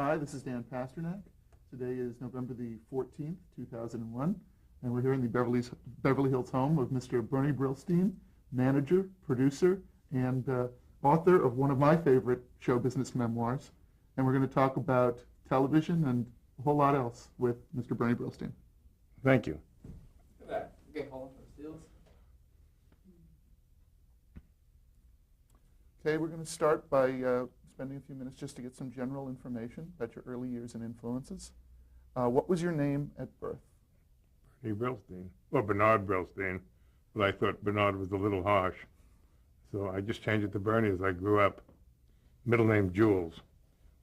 Hi, this is Dan Pasternack. Today is November the 14th, 2001, and we're here in the Beverly Hills home of Mr. Bernie Brillstein, manager, producer, and author of one of my favorite show business memoirs. And we're going to talk about television and a whole lot else with Mr. Bernie Brillstein. Thank you. Okay, hold on for the steals. Okay, we're going to start by spending a few minutes just to get some general information about your early years and influences. What was your name at birth? Bernie Brillstein. Well, Bernard Brillstein, but I thought Bernard was a little harsh. So I just changed it to Bernie as I grew up. Middle name Jules,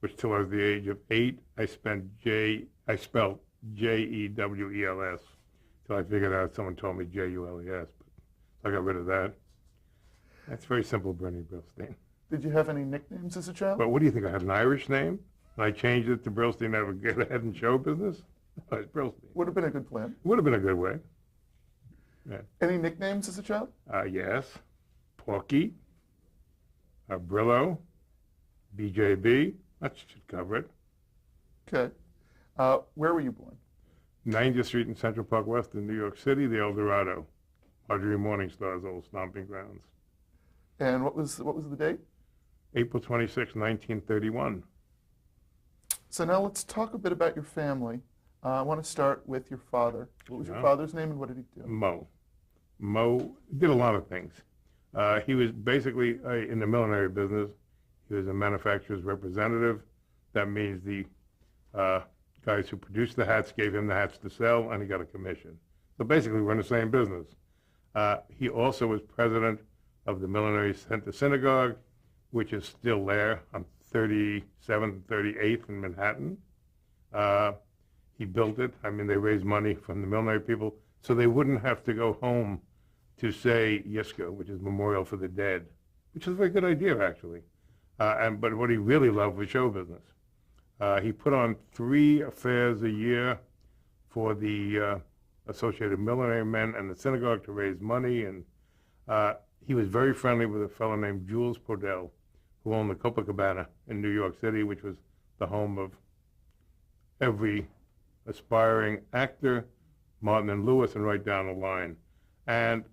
which till I was the age of 8, I spelled Jewels. Till I figured out someone told me Jules, but I got rid of that. That's very simple, Bernie Brillstein. Did you have any nicknames as a child? But what do you think? I had an Irish name, and I changed it to Brillstein to get ahead in show business? No, it's Brillstein. Would have been a good plan. Would have been a good way. Yeah. Any nicknames as a child? Yes. Porky, Brillo, BJB. That should cover it. Okay. Where were you born? 90th Street in Central Park West in New York City, the El Dorado. Marjorie Morningstar's old stomping grounds. And what was the date? April 26, 1931. So now let's talk a bit about your family. I want to start with your father. What was your father's name and what did he do? Mo. Mo did a lot of things. He was basically in the millinery business. He was a manufacturer's representative. That means the guys who produced the hats gave him the hats to sell, and he got a commission. So basically, we're in the same business. He also was president of the Millinery Center Synagogue, which is still there on 37th and 38th in Manhattan. He built it. I mean, they raised money from the millinery people, so they wouldn't have to go home to say Yiska, which is Memorial for the Dead, which is a very good idea, actually. But what he really loved was show business. He put on 3 affairs a year for the Associated Millinery Men and the synagogue to raise money, and he was very friendly with a fellow named Jules Podell, who owned the Copacabana in New York City, which was the home of every aspiring actor, Martin and Lewis, and right down the line. And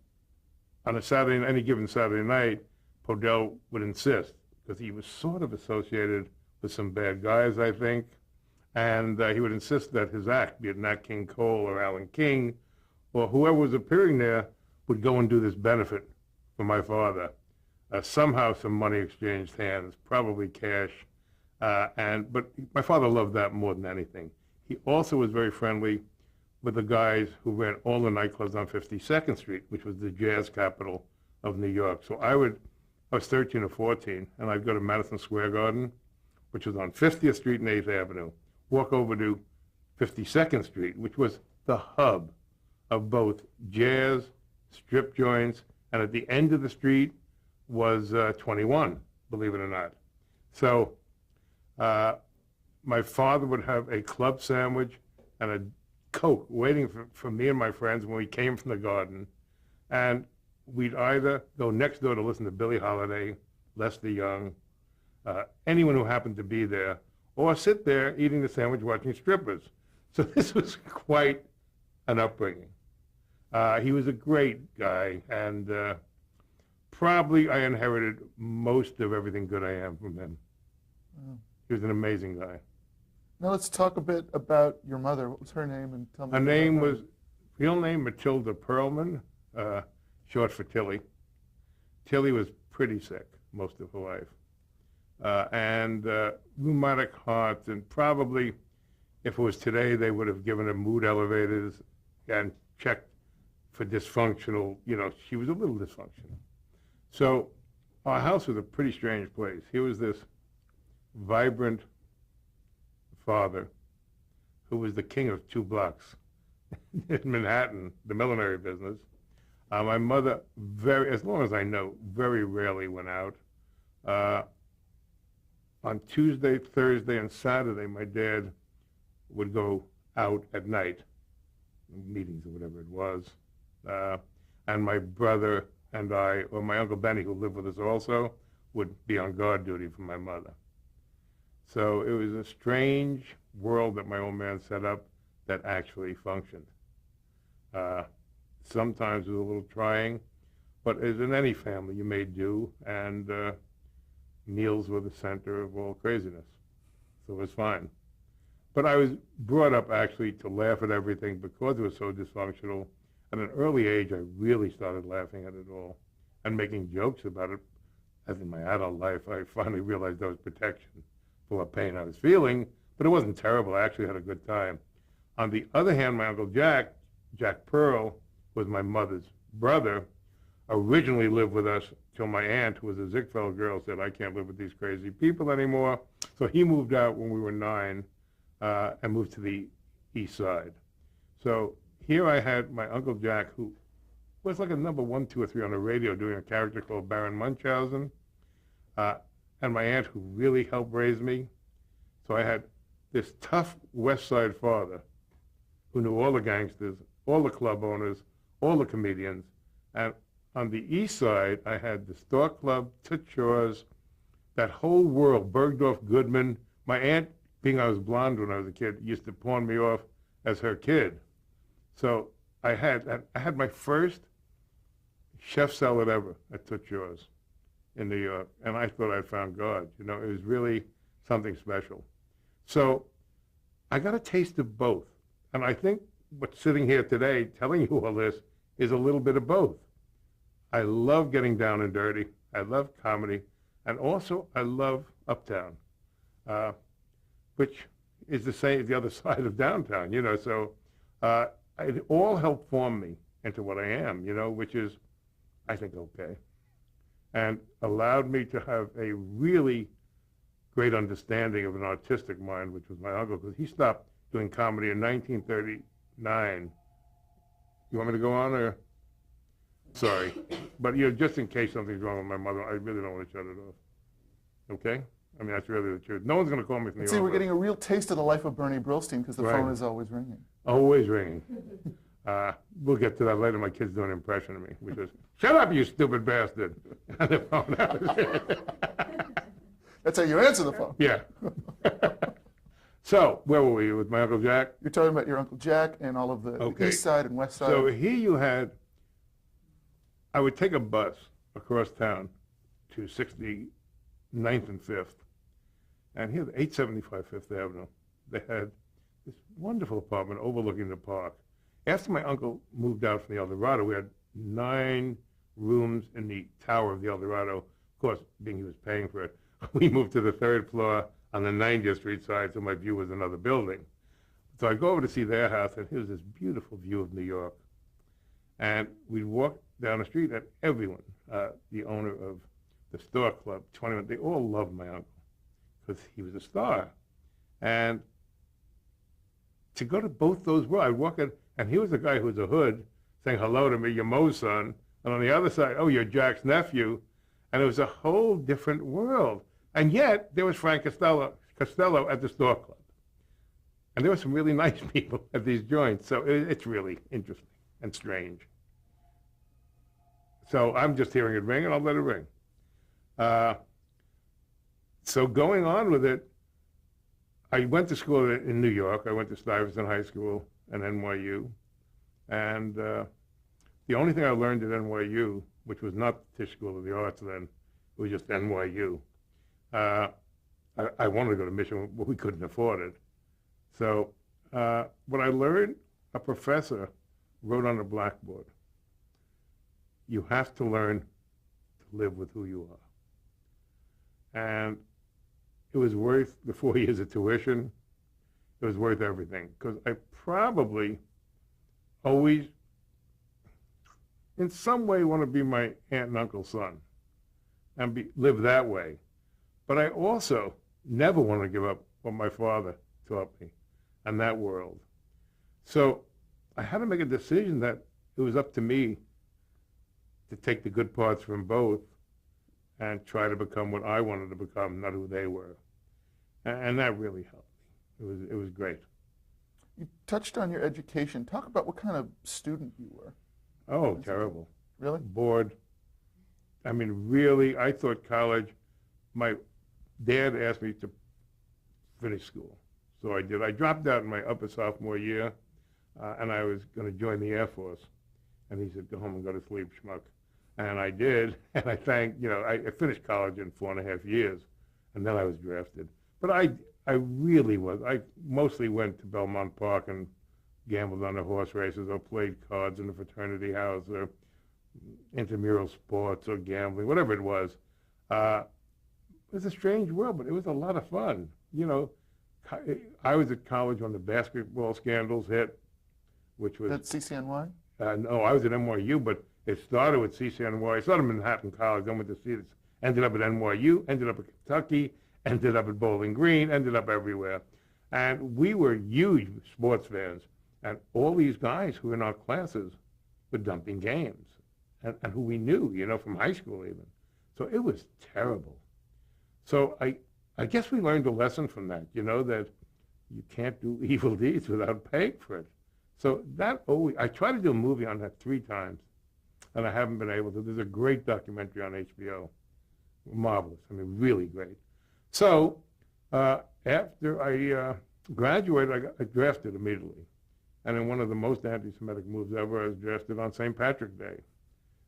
on any given Saturday night, Podell would insist, because he was sort of associated with some bad guys, I think, and he would insist that his act, be it Nat King Cole or Alan King, or whoever was appearing there, would go and do this benefit for my father. Somehow some money exchanged hands, probably cash, but my father loved that more than anything. He also was very friendly with the guys who ran all the nightclubs on 52nd Street, which was the jazz capital of New York. So I was 13 or 14, and I'd go to Madison Square Garden, which was on 50th Street and 8th Avenue, walk over to 52nd Street, which was the hub of both jazz, strip joints, and at the end of the street was 21, believe it or not. So my father would have a club sandwich and a Coke waiting for me and my friends when we came from the garden, and we'd either go next door to listen to Billie Holiday, Lester Young, anyone who happened to be there, or sit there eating the sandwich watching strippers. So this was quite an upbringing. He was a great guy, and probably I inherited most of everything good I am from him. Wow. He was an amazing guy. Now let's talk a bit about your mother. What was her name? And tell me. Her name was, real name Matilda Perlman, short for Tilly. Tilly was pretty sick most of her life. And rheumatic heart, and probably, if it was today, they would have given her mood elevators and checked for dysfunctional, she was a little dysfunctional. So our house was a pretty strange place. Here was this vibrant father who was the king of 2 blocks in Manhattan, the millinery business. My mother, as long as I know, very rarely went out. On Tuesday, Thursday, and Saturday, my dad would go out at night, meetings or whatever it was. And my brother and I, or my Uncle Benny, who lived with us also, would be on guard duty for my mother. So it was a strange world that my old man set up that actually functioned. Sometimes it was a little trying, but as in any family, you made do, and meals were the center of all craziness. So it was fine. But I was brought up actually to laugh at everything because it was so dysfunctional. At an early age, I really started laughing at it all and making jokes about it. As in my adult life, I finally realized that was protection for what pain I was feeling, but it wasn't terrible. I actually had a good time. On the other hand, my Uncle Jack, Jack Pearl, was my mother's brother, originally lived with us till my aunt, who was a Ziegfeld girl, said, I can't live with these crazy people anymore. So he moved out when we were 9 and moved to the east side. So here I had my Uncle Jack, who was like a number 1, 2, or 3 on the radio doing a character called Baron Munchausen, and my aunt who really helped raise me. So I had this tough West Side father who knew all the gangsters, all the club owners, all the comedians. And on the east side, I had the Stork Club, Toots Shor's, that whole world, Bergdorf Goodman. My aunt, being I was blonde when I was a kid, used to pawn me off as her kid. So I had my first chef salad ever at Toots Shor's in New York, and I thought I'd found God. You know, it was really something special. So I got a taste of both. And I think what's sitting here today telling you all this is a little bit of both. I love getting down and dirty. I love comedy. And also, I love Uptown, which is the same, the other side of downtown, you know. So it all helped form me into what I am, you know, which is, I think, okay. And allowed me to have a really great understanding of an artistic mind, which was my uncle, because he stopped doing comedy in 1939. You want me to go on, or? Sorry. But, you know, just in case something's wrong with my mother, I really don't want to shut it off. Okay? I mean, that's really the truth. No one's going to call me from the See, we're office. getting a real taste of the life of Bernie Brillstein because the Right. phone is always ringing. Always ringing. We'll get to that later. My kid's doing an impression of me, which is, shut up, you stupid bastard. And the phone out. That's how you answer the phone. Yeah. So, where were we with my Uncle Jack? You're talking about your Uncle Jack and all of the Okay. east side and west side. So here you had, I would take a bus across town to 69th and 5th, and here, 875 Fifth Avenue, they had this wonderful apartment overlooking the park. After my uncle moved out from the El Dorado, we had 9 rooms in the tower of the El Dorado. Of course, being he was paying for it, we moved to the 3rd floor on the 90th Street side, so my view was another building. So I go over to see their house, and here's this beautiful view of New York. And we'd walk down the street, and everyone, the owner of the Stork Club, 21, they all loved my uncle because he was a star. And to go to both those worlds, I'd walk in, and he was the guy who was a hood saying hello to me, you're Mo's son. And on the other side, oh, you're Jack's nephew. And it was a whole different world. And yet, there was Frank Costello at the Stork Club. And there were some really nice people at these joints. So it's really interesting and strange. So I'm just hearing it ring, and I'll let it ring. So going on with it, I went to school in New York. I went to Stuyvesant High School and NYU. And the only thing I learned at NYU, which was not the Tisch School of the Arts then, it was just NYU. I wanted to go to Michigan, but we couldn't afford it. So what I learned, a professor wrote on the blackboard, you have to learn to live with who you are. And it was worth the 4 years of tuition. It was worth everything, because I probably always, in some way, want to be my aunt and uncle's son and live that way. But I also never want to give up what my father taught me and that world. So I had to make a decision that it was up to me to take the good parts from both and try to become what I wanted to become, not who they were. And that really helped me. It was great. You touched on your education. Talk about what kind of student you were. Oh, terrible. Really? Bored. I mean, really, I thought college, my dad asked me to finish school. So I did. I dropped out in my upper sophomore year, and I was going to join the Air Force. And he said, go home and go to sleep, schmuck. And I did, and I thank, I finished college in 4.5 years, and then I was drafted. But I really was. I mostly went to Belmont Park and gambled on the horse races or played cards in the fraternity house or intramural sports or gambling, whatever it was. It was a strange world, but it was a lot of fun. I was at college when the basketball scandals hit, which was... That's CCNY? No, I was at NYU, but it started with CCNY. It started at Manhattan College, then went to see it, ended up at NYU, ended up at Kentucky, ended up at Bowling Green, ended up everywhere. And we were huge sports fans. And all these guys who were in our classes were dumping games, and who we knew, from high school even. So it was terrible. So I guess we learned a lesson from that, that you can't do evil deeds without paying for it. So I tried to do a movie on that 3 times, and I haven't been able to. There's a great documentary on HBO. Marvelous. I mean, really great. So after I graduated, I got drafted immediately. And in one of the most anti-Semitic moves ever, I was drafted on St. Patrick's Day.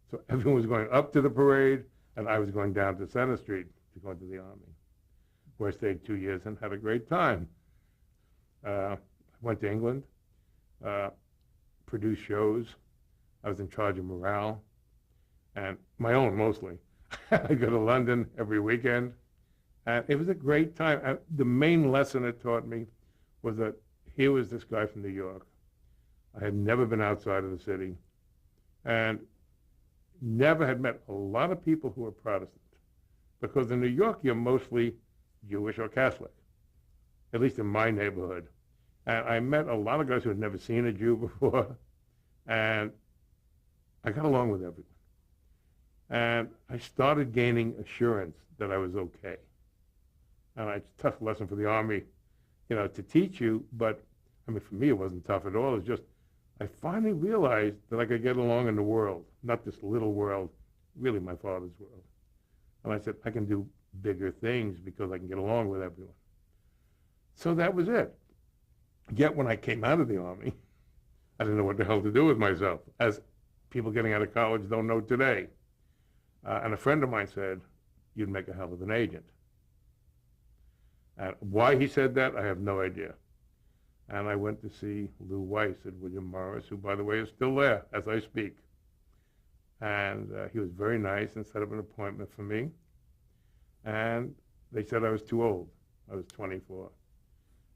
So everyone was going up to the parade, and I was going down to Center Street to go into the Army, where I stayed 2 years and had a great time. I went to England, produced shows. I was in charge of morale, and my own mostly. I go to London every weekend, and it was a great time. And the main lesson it taught me was that here was this guy from New York. I had never been outside of the city, and never had met a lot of people who were Protestant, because in New York you're mostly Jewish or Catholic, at least in my neighborhood. And I met a lot of guys who had never seen a Jew before, and I got along with everyone. And I started gaining assurance that I was okay. And it's a tough lesson for the Army, to teach you, but I mean, for me, it wasn't tough at all. It's just, I finally realized that I could get along in the world, not this little world, really my father's world. And I said, I can do bigger things because I can get along with everyone. So that was it. Yet when I came out of the Army, I didn't know what the hell to do with myself, as people getting out of college don't know today. And a friend of mine said, you'd make a hell of an agent. And why he said that, I have no idea. And I went to see Lou Weiss at William Morris, who, by the way, is still there as I speak. And he was very nice and set up an appointment for me. And they said I was too old. I was 24.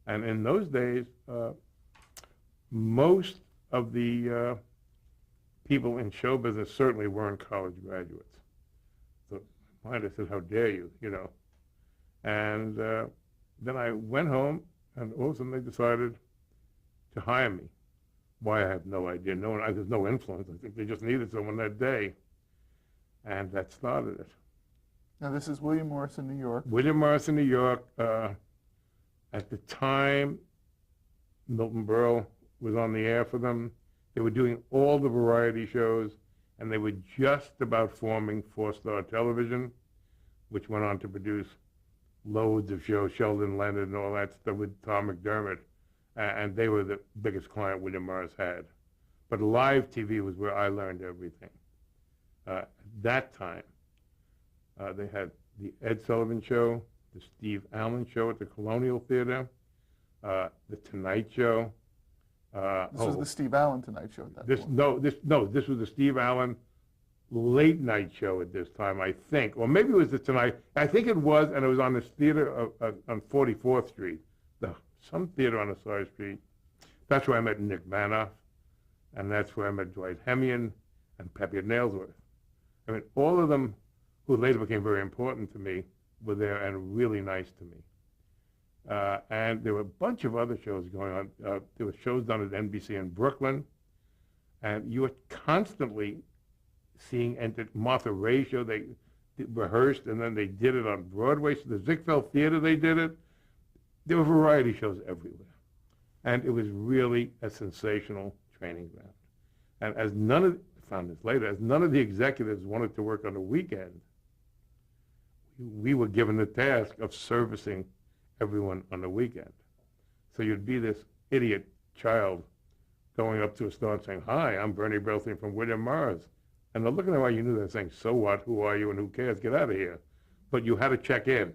And in those days, most of the people in show business certainly weren't college graduates. So I said, how dare you, And then I went home, and all of a sudden they decided to hire me. Why, I have no idea. There's no influence. I think they just needed someone that day. And that started it. Now, this is William Morris in New York. William Morris in New York. At the time, Milton Berle was on the air for them. They were doing all the variety shows, and they were just about forming 4-Star Television, which went on to produce loads of shows, Sheldon Leonard and all that stuff with Tom McDermott. And they were the biggest client William Morris had. But live TV was where I learned everything. At that time, they had the Ed Sullivan Show, the Steve Allen Show at the Colonial Theater, the Tonight Show. This was the Steve Allen Tonight Show at that point. This was the Steve Allen late night show at this time, I think. Or maybe it was the Tonight. I think it was, and it was on this theater on 44th Street, some theater on a side street. That's where I met Nick Manoff, and that's where I met Dwight Hemian and Peppy Nailsworth. I mean, all of them, who later became very important to me, were there and really nice to me. And there were a bunch of other shows going on. There were shows done at NBC in Brooklyn, and you were constantly seeing Martha Raye show. They rehearsed, and then they did it on Broadway. So the Ziegfeld Theater, they did it. There were variety shows everywhere. And it was really a sensational training ground. And as none of the executives wanted to work on the weekend, we were given the task of servicing everyone on the weekend. So you'd be this idiot child going up to a store and saying, "Hi, I'm Bernie Brillstein from William Morris." And they're looking at why you knew that, saying, "So what? Who are you and who cares? Get out of here." But you had to check in.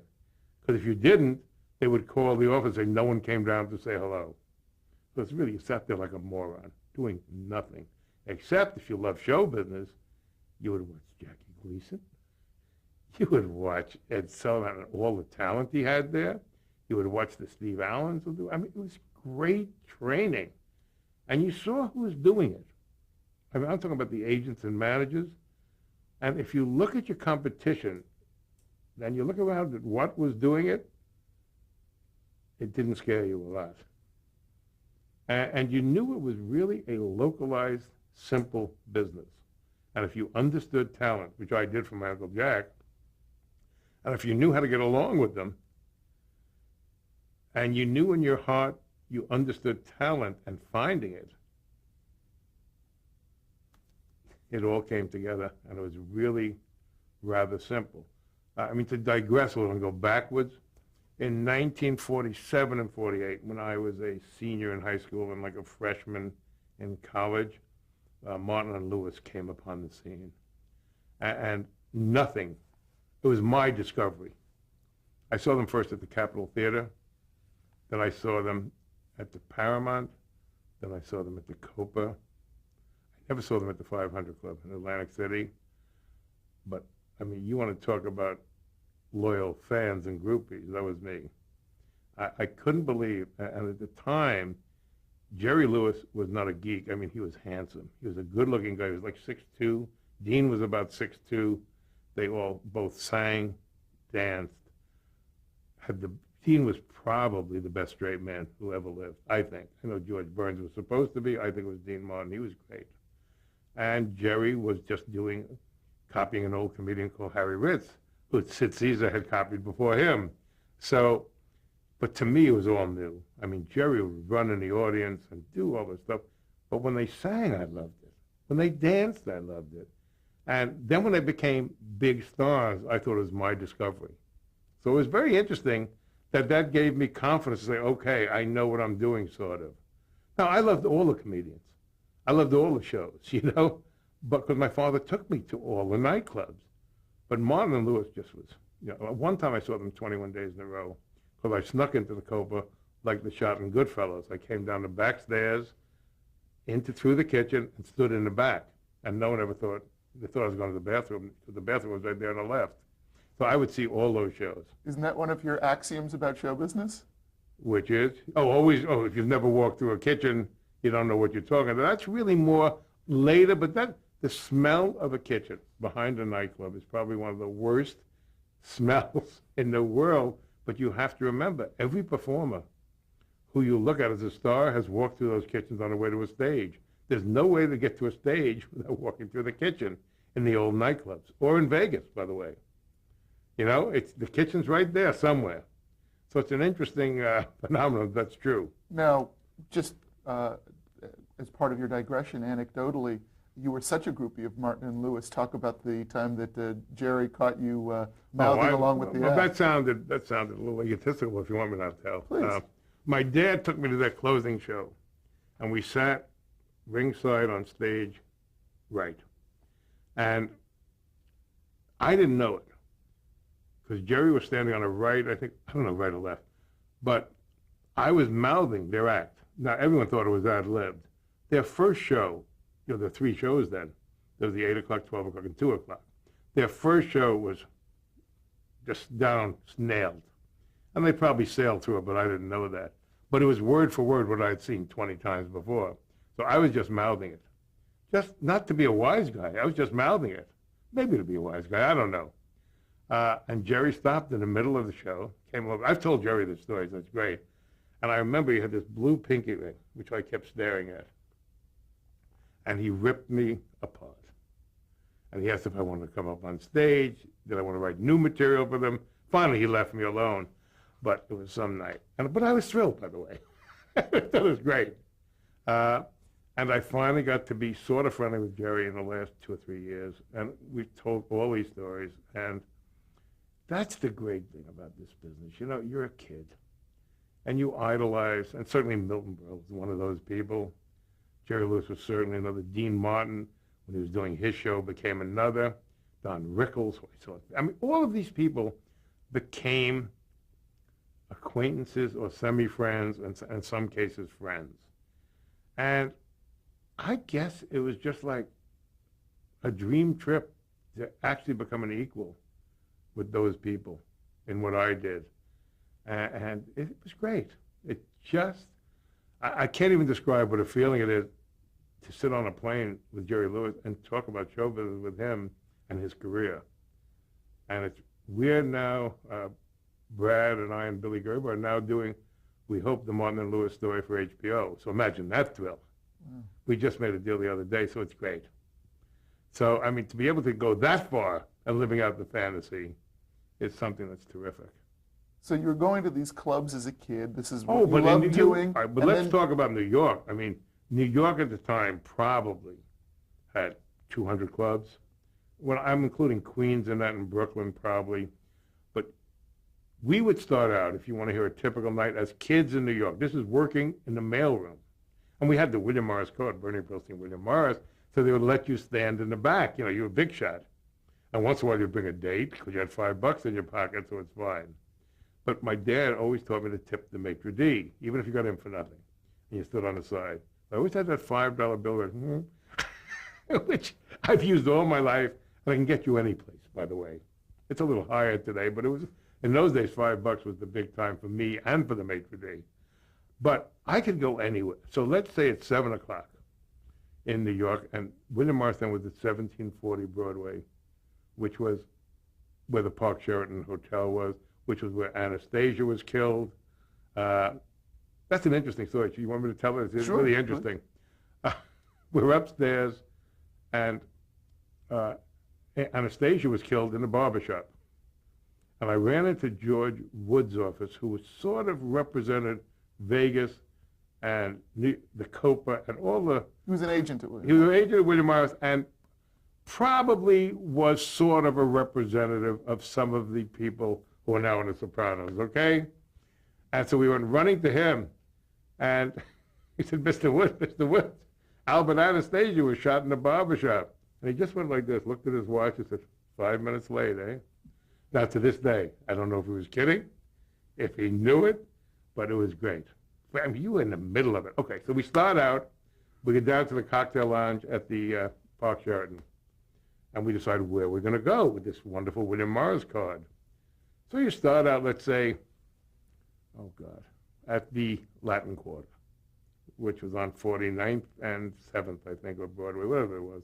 Because if you didn't, they would call the office and say, "No one came down to say hello." So it's really, you sat there like a moron, doing nothing. Except if you love show business, you would watch Jackie Gleason. You would watch Ed Sullivan and all the talent he had there. You would watch the Steve Allens. I mean, it was great training. And you saw who was doing it. I mean, I'm talking about the agents and managers. And if you look at your competition, then you look around at what was doing it, it didn't scare you a lot. And you knew it was really a localized, simple business. And if you understood talent, which I did from my Uncle Jack, and if you knew how to get along with them, and you knew in your heart you understood talent and finding it, it all came together, and it was really rather simple. I mean, to digress a little and go backwards, in 1947 and 48, when I was a senior in high school and like a freshman in college, Martin and Lewis came upon the scene. And nothing, it was my discovery. I saw them first at the Capitol Theater, then I saw them at the Paramount, then I saw them at the Copa. I never saw them at the 500 Club in Atlantic City. But, I mean, you want to talk about loyal fans and groupies, that was me. I couldn't believe, and at the time, Jerry Lewis was not a geek. I mean, he was handsome. He was a good-looking guy. He was like 6'2". Dean was about 6'2". They all both sang, danced. Dean was probably the best straight man who ever lived, I think. I know George Burns was supposed to be. I think it was Dean Martin. He was great. And Jerry was just copying an old comedian called Harry Ritz, who Sid Caesar had copied before him. So, but to me, it was all new. I mean, Jerry would run in the audience and do all this stuff. But when they sang, I loved it. When they danced, I loved it. And then when they became big stars, I thought it was my discovery. So it was very interesting that gave me confidence to say, okay, I know what I'm doing, sort of. Now, I loved all the comedians. I loved all the shows, you know, but because my father took me to all the nightclubs. But Martin and Lewis just was, you know, one time I saw them 21 days in a row because I snuck into the Copa like the shot in Goodfellas. I came down the back stairs, through the kitchen, and stood in the back. And no one ever thought, they thought I was going to the bathroom, because the bathroom was right there on the left. So I would see all those shows. Isn't that one of your axioms about show business? Which is, if you've never walked through a kitchen, you don't know what you're talking about. That's really more later, but the smell of a kitchen behind a nightclub is probably one of the worst smells in the world. But you have to remember, every performer who you look at as a star has walked through those kitchens on the way to a stage. There's no way to get to a stage without walking through the kitchen in the old nightclubs, or in Vegas, by the way. You know, the kitchen's right there somewhere. So it's an interesting phenomenon, that's true. Now, just as part of your digression, anecdotally, you were such a groupie of Martin and Lewis. Talk about the time that Jerry caught you mouthing along with the act. That sounded a little egotistical, if you want me to tell. Please. My dad took me to that closing show, and we sat ringside on stage right. And I didn't know it, because Jerry was standing on the right, I don't know, right or left. But I was mouthing their act. Now, everyone thought it was ad-libbed. Their first show, you know, there were 3 shows then. There was the 8 o'clock, 12 o'clock, and 2 o'clock. Their first show was just down, nailed. And they probably sailed through it, but I didn't know that. But it was word for word what I had seen 20 times before. So I was just mouthing it. Just not to be a wise guy. I was just mouthing it. Maybe to be a wise guy, I don't know. And Jerry stopped in the middle of the show, came over. I've told Jerry this story, so it's great. And I remember he had this blue pinky ring, which I kept staring at. And he ripped me apart. And he asked if I wanted to come up on stage, did I want to write new material for them. Finally, he left me alone. But it was some night. But I was thrilled, by the way. That was great. And I finally got to be sort of friendly with Jerry in the last 2 or 3 years. And we've told all these stories. And that's the great thing about this business. You know, you're a kid. and you idolize, and certainly Milton Berle was one of those people. Jerry Lewis was certainly another. Dean Martin, when he was doing his show, became another. Don Rickles. I mean, all of these people became acquaintances or semi-friends, and in some cases, friends. And I guess it was just like a dream trip to actually become an equal with those people in what I did. And it was great. It just, I can't even describe what a feeling it is to sit on a plane with Jerry Lewis and talk about show business with him and his career. And it's weird now, Brad and I and Billy Gerber are now doing, we hope, the Martin and Lewis story for HBO. So imagine that thrill. Wow. We just made a deal the other day, so it's great. So, I mean, to be able to go that far and living out the fantasy is something that's terrific. So you were going to these clubs as a kid. This is what you loved doing. All right, but let's talk about New York. I mean, New York at the time probably had 200 clubs. Well, I'm including Queens in that, and Brooklyn probably. But we would start out, if you want to hear a typical night, as kids in New York. This is working in the mailroom. And we had the William Morris code, Bernie Brillstein, William Morris, so they would let you stand in the back. You know, you were a big shot. And once in a while you'd bring a date because you had $5 in your pocket, so it's fine. But my dad always taught me to tip the maitre d', even if you got in for nothing, and you stood on the side. I always had that $5 bill, which I've used all my life, and I can get you any place, by the way. It's a little higher today, but it was, in those days, $5 was the big time for me and for the maitre d'. But I could go anywhere. So let's say it's 7 o'clock in New York, and William Morris then was at 1740 Broadway, which was where the Park Sheraton Hotel was, which was where Anastasia was killed. That's an interesting story. You want me to tell it? It's really interesting. We're upstairs, and Anastasia was killed in a barbershop. And I ran into George Wood's office, who was sort of represented Vegas and the Copa and all the... He was an agent at William He was an agent at William Morris, and probably was sort of a representative of some of the people who are now in The Sopranos, okay? And so we went running to him, and he said, Mr. Woods, Albert Anastasia was shot in the barbershop. And he just went like this, looked at his watch, and said, 5 minutes late, eh? Now, to this day, I don't know if he was kidding, if he knew it, but it was great. I mean, you were in the middle of it. Okay, so we start out, we get down to the cocktail lounge at the Park Sheraton, and we decide where we're going to go with this wonderful William Morris card. So you start out, let's say, oh God, at the Latin Quarter, which was on 49th and 7th, I think, or Broadway, whatever it was.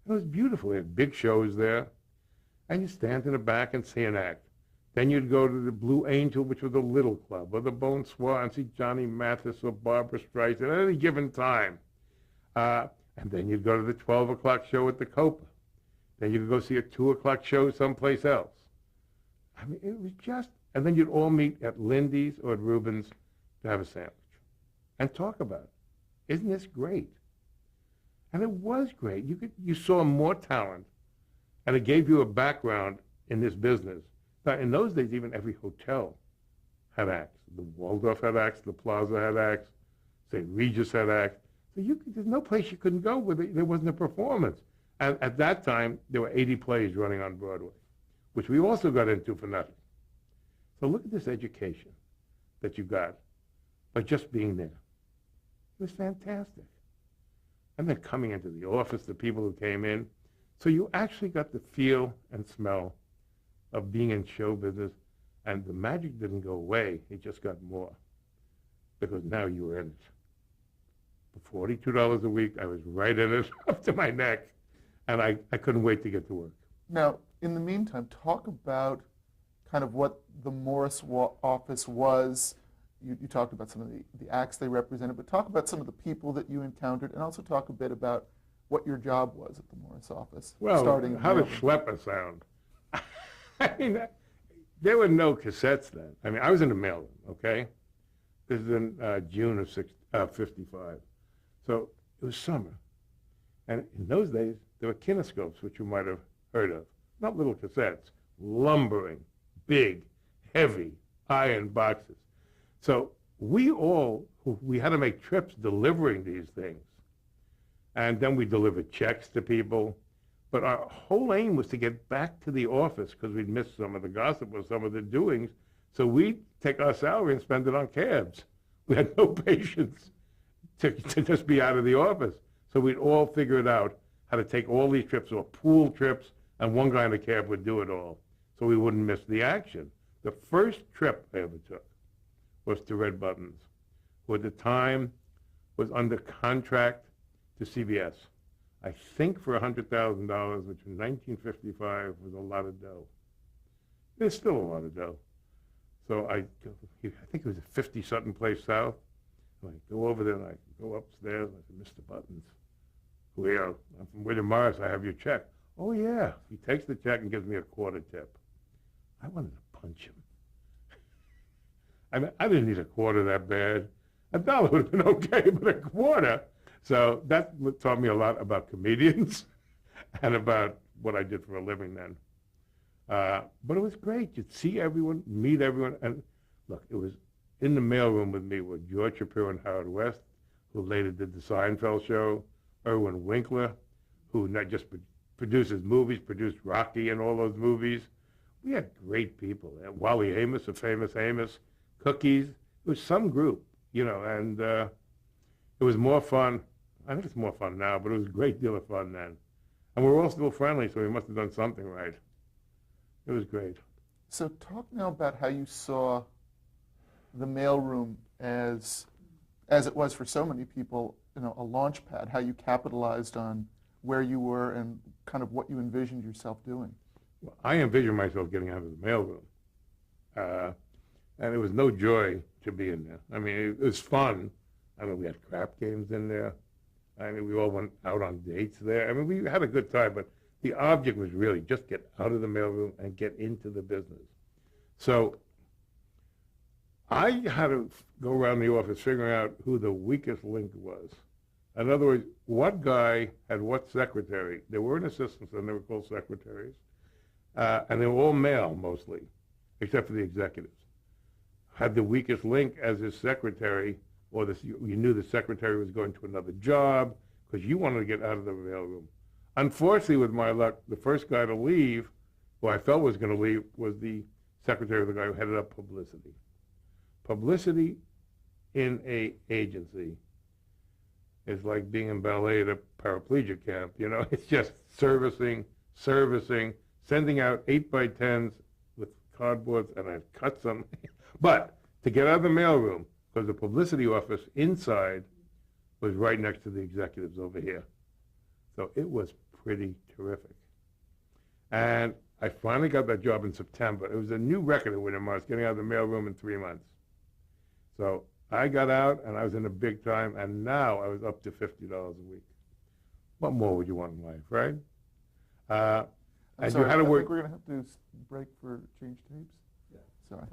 It was beautiful. They had big shows there. And you stand in the back and see an act. Then you'd go to the Blue Angel, which was a little club, or the Bonsoir, and see Johnny Mathis or Barbra Streisand at any given time. And then you'd go to the 12 o'clock show at the Copa. Then you could go see a 2 o'clock show someplace else. I mean, it was just, and then you'd all meet at Lindy's or at Rubens to have a sandwich and talk about it. Isn't this great? And it was great. You saw more talent, and it gave you a background in this business. Now, in those days, even every hotel had acts. The Waldorf had acts, the Plaza had acts, St. Regis had acts. So there's no place you couldn't go where there wasn't a performance. And at that time, there were 80 plays running on Broadway, which we also got into for nothing. So look at this education that you got by just being there. It was fantastic. And then coming into the office, the people who came in. So you actually got the feel and smell of being in show business, and the magic didn't go away. It just got more, because now you were in it. For $42 a week, I was right in it, up to my neck, and I couldn't wait to get to work. Now, in the meantime, talk about kind of what the Morris office was. You talked about some of the acts they represented, but talk about some of the people that you encountered, and also talk a bit about what your job was at the Morris office. Well, starting how did Schlepper sound? I mean, there were no cassettes then. I mean, I was in the mailroom, okay? This is in June of 55. So it was summer. And in those days, there were kinescopes, which you might have heard of. Not little cassettes, lumbering, big, heavy, iron boxes. So we had to make trips delivering these things. And then we delivered checks to people. But our whole aim was to get back to the office because we'd missed some of the gossip or some of the doings. So we'd take our salary and spend it on cabs. We had no patience to just be out of the office. So we'd all figure it out how to take all these trips or pool trips, and one guy in the cab would do it all so we wouldn't miss the action. The first trip I ever took was to Red Buttons, who at the time was under contract to CBS. I think for $100,000, which in 1955 was a lot of dough. It's still a lot of dough. So I think it was a 50-something place south. And I go over there and I go upstairs and I said, Mr. Buttons, I'm from William Morris, I have your check. Oh yeah. He takes the check and gives me a quarter tip. I wanted to punch him. I mean, I didn't need a quarter that bad. $1 would have been okay, but a quarter. So that taught me a lot about comedians and about what I did for a living then. But it was great. You'd see everyone, meet everyone. And look, it was in the mailroom with me were George Shapiro and Howard West, who later did the Seinfeld show, Irwin Winkler, who not just produces movies, produced Rocky and all those movies. We had great people. And Wally Amos, a famous Amos, Cookies. It was some group, and it was more fun. I think it's more fun now, but it was a great deal of fun then. And we're all still friendly, so we must have done something right. It was great. So talk now about how you saw the mailroom as it was for so many people, a launch pad, how you capitalized on where you were and kind of what you envisioned yourself doing. Well, I envisioned myself getting out of the mailroom. And it was no joy to be in there. I mean, it was fun. I mean, we had crap games in there. I mean, we all went out on dates there. I mean, we had a good time, but the object was really just get out of the mailroom and get into the business. So I had to go around the office figuring out who the weakest link was. In other words, what guy had what secretary? There weren't assistants, and they were called secretaries. And they were all male, mostly, except for the executives. Had the weakest link as his secretary, or you knew the secretary was going to another job because you wanted to get out of the mailroom. Unfortunately, with my luck, the first guy to leave, who I felt was going to leave, was the secretary of the guy who headed up publicity. Publicity in an agency is like being in ballet at a paraplegic camp. It's just servicing, sending out 8x10s with cardboards, and I've cut some. But to get out of the mailroom, because the publicity office inside was right next to the executives over here. So it was pretty terrific. And I finally got that job in September. It was a new record at William Morris, getting out of the mailroom in 3 months. So I got out, and I was in a big time, and now I was up to $50 a week. What more would you want in life, right? I'm and sorry, you had to I work. think we're going to have to break for change tapes. Yeah. Sorry.